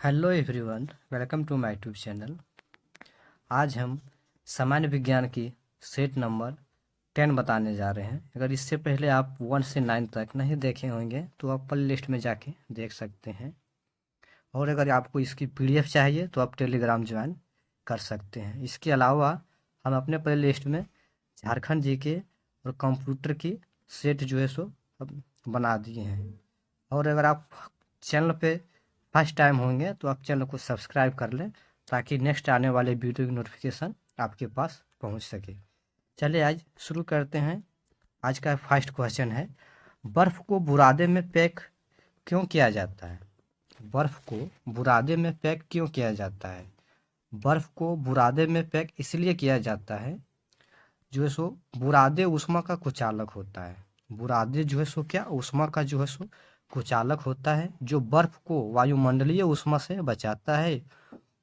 Hello everyone, welcome to my YouTube channel. आज हम सामान्य विज्ञान की सेट नंबर 10 बताने जा रहे हैं। अगर इससे पहले आप 1 से 9 तक नहीं देखे होंगे तो आप प्ले लिस्ट में जाके देख सकते हैं। और अगर आपको इसकी पीडीएफ चाहिए तो आप टेलीग्राम ज्वाइन कर सकते हैं। इसके अलावा हम अपने प्ले लिस्ट में झारखंड जीके और कंप्यूटर की सेट जो है सो अब बना दिए हैं। और अगर आप चैनल पे फर्स्ट टाइम होंगे तो आप चैनल को सब्सक्राइब कर लें ताकि नेक्स्ट आने वाले वीडियो की नोटिफिकेशन आपके पास पहुंच सके। चलिए आज शुरू करते हैं। आज का फर्स्ट क्वेश्चन है, बर्फ़ को बुरादे में पैक क्यों किया जाता है? बर्फ़ को बुरादे में पैक क्यों किया जाता है? बर्फ़ को बुरादे में पैक इसलिए किया जाता है, जो है सो बुरादे ऊष्मा का कुचालक होता है। बुरादे जो है सो क्या ऊष्मा का जो है सो कुचालक होता है, जो बर्फ को वायुमंडलीय ऊष्मा से बचाता है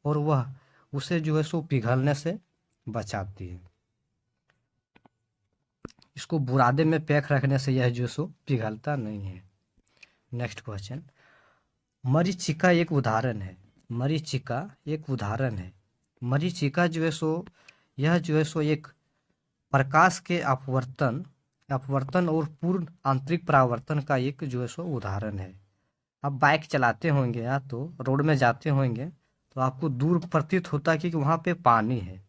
और वह उसे जो है सो पिघलने से बचाती है। इसको बुरादे में पैक रखने से यह जो सो पिघलता नहीं है। नेक्स्ट क्वेश्चन, मरीचिका एक उदाहरण है। मरीचिका एक उदाहरण है। मरीचिका जो है सो यह जो है सो एक प्रकाश के अपवर्तन और पूर्ण आंतरिक परावर्तन का एक जो है सो उदाहरण है। आप बाइक चलाते होंगे या तो रोड में जाते होंगे तो आपको दूर प्रतीत होता है कि वहाँ पे पानी है।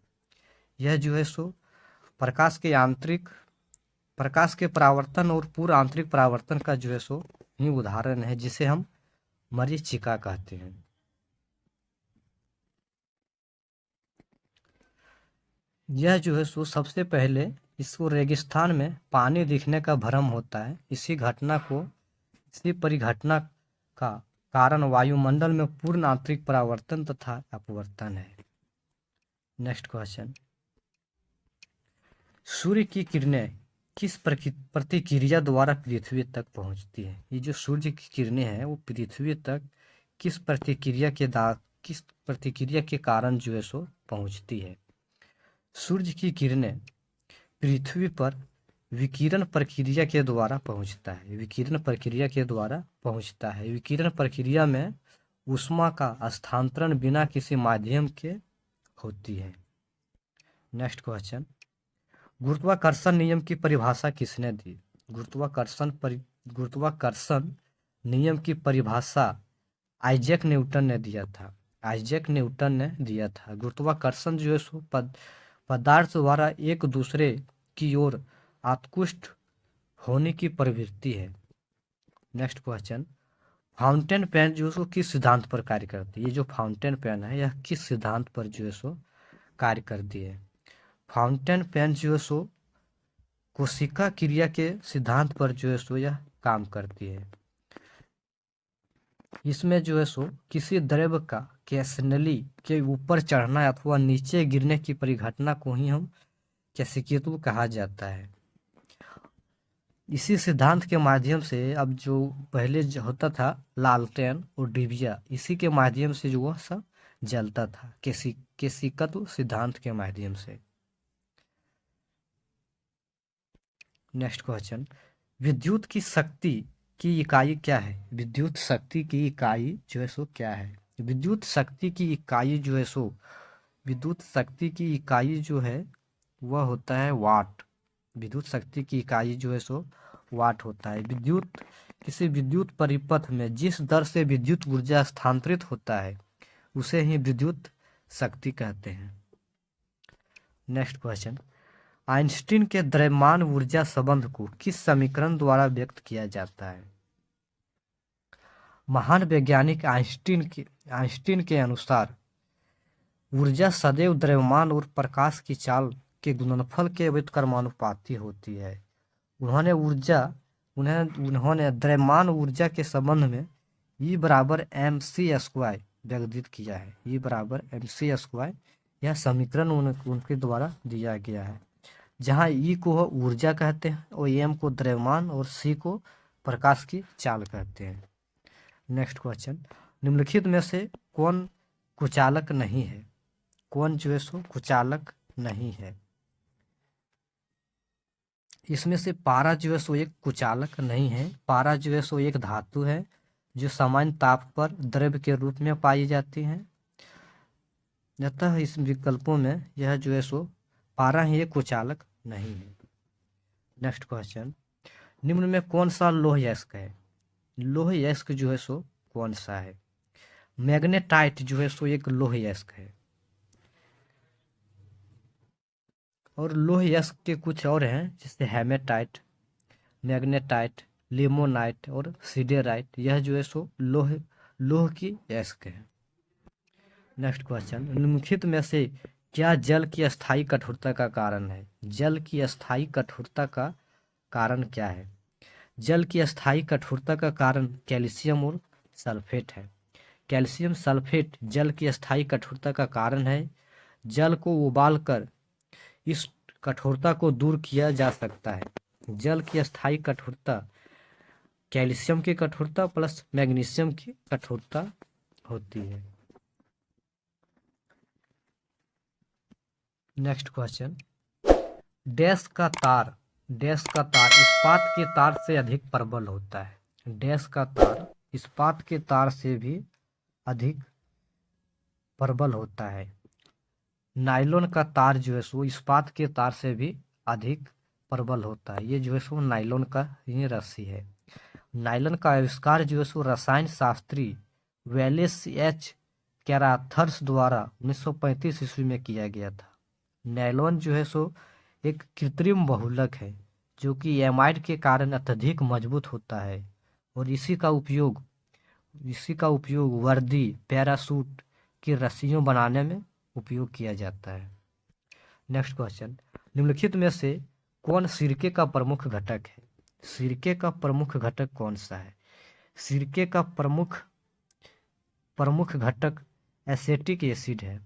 यह जो है सो प्रकाश के परावर्तन और पूर्ण आंतरिक परावर्तन का जो है सो ही उदाहरण है, जिसे हम मरीचिका कहते हैं। यह जो है सो सबसे पहले इसको रेगिस्तान में पानी दिखने का भ्रम होता है। इसी परिघटना का कारण वायुमंडल में पूर्ण आंतरिक परावर्तन तथा अपवर्तन है। नेक्स्ट क्वेश्चन, सूर्य की किरणें किस प्रतिक्रिया द्वारा पृथ्वी तक पहुंचती है? ये जो सूर्य की किरणें हैं वो पृथ्वी तक किस प्रतिक्रिया के कारण जो है सो पहुंचती है? सूर्य की किरणें पृथ्वी पर विकिरण प्रक्रिया के द्वारा पहुंचता है। विकिरण प्रक्रिया के द्वारा पहुंचता है। विकिरण प्रक्रिया में ऊष्मा का स्थानांतरण बिना किसी माध्यम के होती है। नेक्स्ट क्वेश्चन, गुरुत्वाकर्षण नियम की परिभाषा किसने दी? गुरुत्वाकर्षण नियम की परिभाषा आइजैक न्यूटन ने दिया था। आइजैक न्यूटन ने दिया था। गुरुत्वाकर्षण जो है सो पदार्थ द्वारा एक दूसरे की ओर आकृष्ट होने की प्रवृत्ति है। नेक्स्ट क्वेश्चन, फाउंटेन पेन जो है सो किस सिद्धांत पर कार्य करती है? ये जो फाउंटेन पेन है यह किस सिद्धांत पर जो है सो कार्य करती है? फाउंटेन पेन जो है सो कोशिका क्रिया के सिद्धांत पर जो है सो यह काम करती है। इसमें जो है सो किसी द्रव्य का कैसनली के ऊपर चढ़ना अथवा नीचे गिरने की परिघटना को ही हम कैसिकित्व कहा जाता है। इसी सिद्धांत के माध्यम से अब जो पहले जो होता था लालटेन और डिबिया, इसी के माध्यम से जो वह सब जलता था कैसिकत्व सिद्धांत के माध्यम से। नेक्स्ट क्वेश्चन, विद्युत की शक्ति की इकाई क्या है? विद्युत शक्ति की इकाई जो है सो क्या है? विद्युत शक्ति की इकाई जो है सो विद्युत शक्ति की इकाई जो है वह होता है वाट। विद्युत शक्ति की इकाई जो है सो वाट होता है। किसी विद्युत परिपथ में जिस दर से विद्युत ऊर्जा स्थानांतरित होता है उसे ही विद्युत शक्ति कहते हैं। नेक्स्ट क्वेश्चन, आइंस्टीन के द्रव्यमान ऊर्जा संबंध को किस समीकरण द्वारा व्यक्त किया जाता है? महान वैज्ञानिक आइंस्टीन के अनुसार ऊर्जा सदैव द्रव्यमान और प्रकाश की चाल के गुणनफल के व्युत्क्रमानुपाती होती है। उन्होंने द्रव्यमान ऊर्जा के संबंध में E बराबर mc² व्यक्त किया है। E बराबर mc², यह समीकरण उनके द्वारा दिया गया है, जहाँ E को ऊर्जा कहते हैं और m को द्रव्यमान और c को प्रकाश की चाल कहते हैं। नेक्स्ट क्वेश्चन, निम्नलिखित में से कौन कुचालक नहीं है? कौन जो है सो कुचालक नहीं है? इसमें से पारा जो है सो एक कुचालक नहीं है। पारा जो है सो एक धातु है जो सामान्य ताप पर द्रव्य के रूप में पाई जाती हैं। अतः इस विकल्पों में यह जो है सो पारा ही एक कुचालक नहीं है। नेक्स्ट क्वेश्चन, निम्न में कौन सा लौह अयस्क है? लौह अयस्क जो है सो कौन सा है? मैग्नेटाइट जो है सो एक लौह अयस्क है। और लौह अयस्क के कुछ और हैं, जैसे हेमेटाइट, मैग्नेटाइट, लिमोनाइट और सिडेराइट। यह जो है सो लोह की अयस्क है। नेक्स्ट क्वेश्चन, निम्नलिखित में से क्या जल की अस्थायी कठोरता का कारण है? जल की अस्थायी कठोरता का कारण क्या है? जल की अस्थायी कठोरता का कारण कैल्शियम और सल्फेट है। कैल्शियम सल्फेट जल की अस्थायी कठोरता का कारण है। जल को उबालकर इस कठोरता को दूर किया जा सकता है। जल की अस्थायी कठोरता कैल्शियम की कठोरता प्लस मैग्नीशियम की कठोरता होती है। नेक्स्ट क्वेश्चन, डैश का तार इस्पात के तार से अधिक प्रबल होता है। डैश का तार इस्पात के तार से भी अधिक प्रबल होता है। नायलॉन का तार जो है सो इस्पात के तार से भी अधिक प्रबल होता है। ये जो है सो नायलॉन का ये रस्सी है। नायलॉन का आविष्कार जो है सो रसायन शास्त्री वेलेस एच कैराथर्स द्वारा 1935 ईस्वी में किया गया था। नायलॉन जो है सो एक कृत्रिम बहुलक है जो कि एमाइड के कारण अत्यधिक मजबूत होता है और इसी का उपयोग वर्दी, पैरासूट की रस्सियों बनाने में उपयोग किया जाता है। नेक्स्ट क्वेश्चन, निम्नलिखित में से कौन सिरके का प्रमुख घटक है? सिरके का प्रमुख घटक कौन सा है? सिरके का प्रमुख घटक एसेटिक एसिड है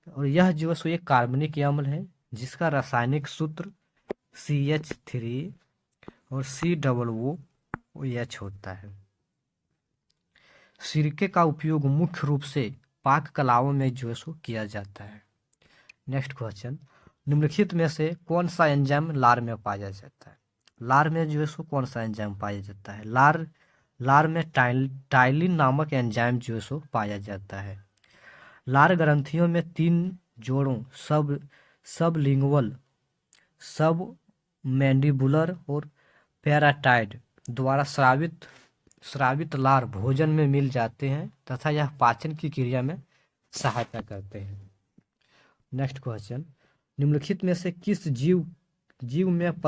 और यह जो है सो एक कार्बनिक अम्ल है जिसका रासायनिक सूत्र CH3 और COOH होता है। सिरके का उपयोग मुख्य रूप से पाक कलाओं में जो है सो किया जाता है। नेक्स्ट क्वेश्चन, निम्नलिखित में से कौन सा एंजाइम लार में पाया जाता है? लार में जो है सो कौन सा एंजाइम पाया जाता है? लार में टाइलिन नामक एंजाइम जो है सो पाया जाता है। लार ग्रंथियों में 3 जोड़ों सबलिंगुअल, सब मैंडिबुलर और पैराटाइड द्वारा स्रावित लार भोजन में मिल जाते हैं तथा यह पाचन की क्रिया में सहायता करते हैं। नेक्स्ट क्वेश्चन, निम्नलिखित में से किस जीव में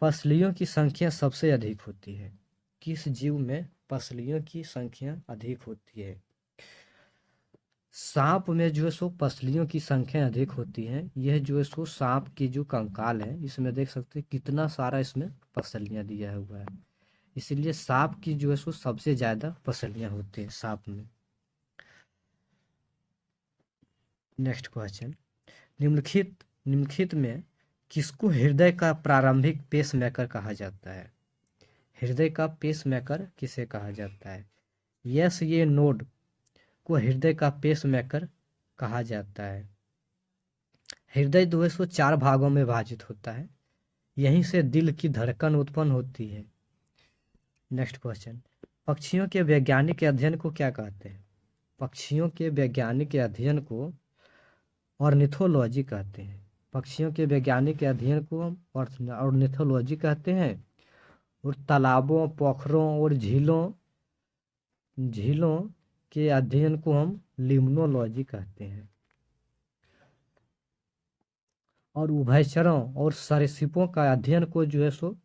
पसलियों की संख्या सबसे अधिक होती है? किस जीव में पसलियों की संख्या अधिक होती है? सांप में जो है सो पसलियों की संख्या अधिक होती है। यह जो है सो सांप की जो कंकाल है इसमें देख सकते हैं कितना सारा इसमें पसलियां दिया हुआ है, इसलिए सांप की जो है सो सबसे ज्यादा पसलियां होती है सांप में। नेक्स्ट क्वेश्चन, निम्नलिखित में किसको हृदय का प्रारंभिक पेसमेकर कहा जाता है? हृदय का पेसमेकर किसे कहा जाता है? यस, ये नोड को हृदय का पेसमेकर कहा जाता है। हृदय 204 भागों में विभाजित होता है, यहीं से दिल की धड़कन उत्पन्न होती है। नेक्स्ट क्वेश्चन, पक्षियों के वैज्ञानिक अध्ययन को क्या कहते हैं? पक्षियों के वैज्ञानिक अध्ययन को ऑर्निथोलॉजी कहते हैं। पक्षियों के वैज्ञानिक अध्ययन को हम ऑर्निथोलॉजी कहते हैं और तालाबों, पोखरों और झीलों के अध्ययन को हम लिम्नोलॉजी कहते हैं। और उभयचरों और सरीसृपों का अध्ययन को जो है सो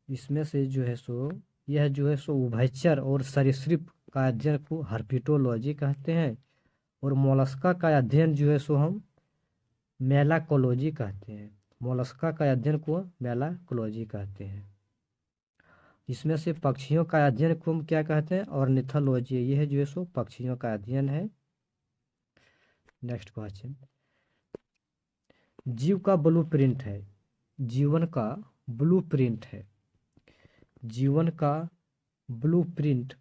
इसमें से जो है सो यह जो है सो उभयचर और सरीसृप का अध्ययन को हर्पिटोलॉजी कहते हैं और मोलस्का का अध्ययन जो है सो हम मेलाकोलॉजी कहते हैं। मोलस्का का अध्ययन को मेलाकोलॉजी कहते हैं। इसमें से पक्षियों का अध्ययन को हम क्या कहते हैं? ऑर्निथोलॉजी। यह जो है सो पक्षियों का अध्ययन है। नेक्स्ट क्वेश्चन, जीव का ब्लूप्रिंट है, जीवन का ब्लूप्रिंट है, जीवन का ब्लूप्रिंट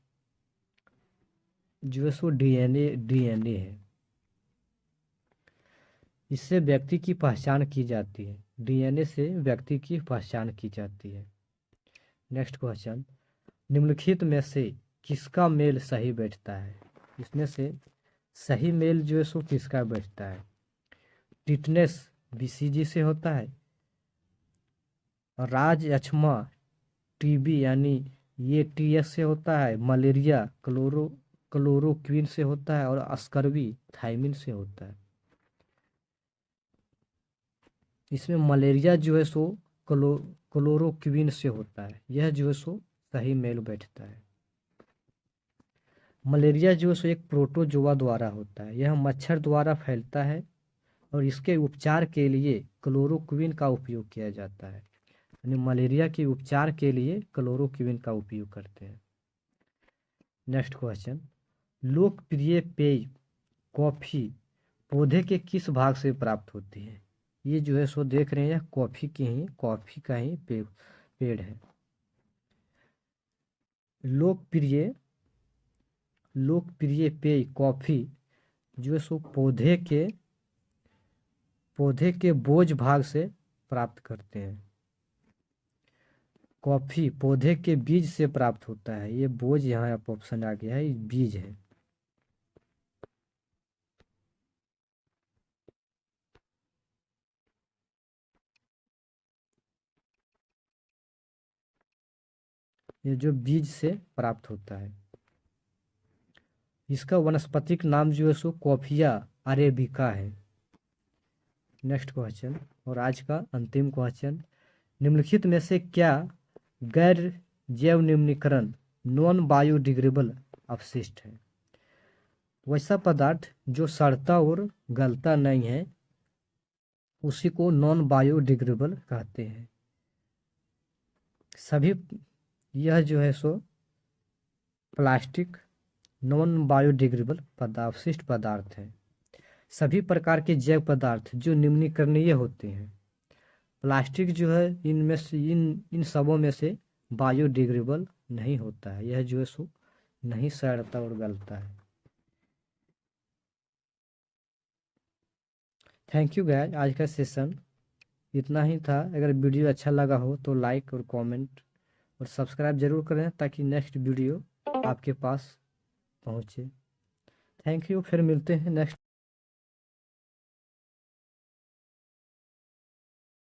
जो है सो डीएनए है। इससे व्यक्ति की पहचान की जाती है। डीएनए से व्यक्ति की पहचान की जाती है। नेक्स्ट क्वेश्चन, निम्नलिखित में से किसका मेल सही बैठता है? इसमें से सही मेल जो है सो किसका बैठता है? टिटनेस बीसीजी से होता है, राज अक्षमा टीबी यानी ये टीएस से होता है, मलेरिया क्लोरोक्विन से होता है, और स्कर्वी थायमिन से होता है। इसमें मलेरिया जो है सो क्लोरोक्विन से होता है, यह जो है सो सही मेल बैठता है। मलेरिया जो है सो एक प्रोटोजोआ द्वारा होता है, यह मच्छर द्वारा फैलता है और इसके उपचार के लिए क्लोरोक्विन का उपयोग किया जाता है। यानी मलेरिया के उपचार के लिए क्लोरोक्विन का उपयोग करते हैं। नेक्स्ट क्वेश्चन, लोकप्रिय पेय कॉफ़ी पौधे के किस भाग से प्राप्त होती है? ये जो है सो देख रहे हैं कॉफ़ी का ही पेड़ है। लोकप्रिय पेय कॉफ़ी जो है सो पौधे के बोझ भाग से प्राप्त करते हैं। कॉफ़ी पौधे के बीज से प्राप्त होता है, ये बोझ यहाँ आप ऑप्शन आ गया है, ये बीज है। ये जो बीज से प्राप्त होता है, इसका वनस्पतिक नाम जो है सो कॉफिया अरेबिका है। नेक्स्ट क्वेश्चन और आज का अंतिम क्वेश्चन, निम्नलिखित में से क्या गैर जैव निम्नीकरण नॉन बायोडिग्रेडेबल अपशिष्ट है? वैसा पदार्थ जो सड़ता और गलता नहीं है उसी को नॉन बायोडिग्रेडेबल कहते हैं। सभी यह जो है सो प्लास्टिक नॉन बायोडिग्रेडेबल अपशिष्ट पदार्थ है। सभी प्रकार के जैव पदार्थ जो निम्नीकरणीय होते हैं, प्लास्टिक जो है इनमें से इन सबों में से बायोडिग्रेडेबल नहीं होता है, यह जो है सो नहीं सड़ता और गलता है। थैंक यू गाइस, आज का सेशन इतना ही था। अगर वीडियो अच्छा लगा हो तो लाइक और कमेंट और सब्सक्राइब जरूर करें ताकि नेक्स्ट वीडियो आपके पास पहुंचे। थैंक यू, फिर मिलते हैं नेक्स्ट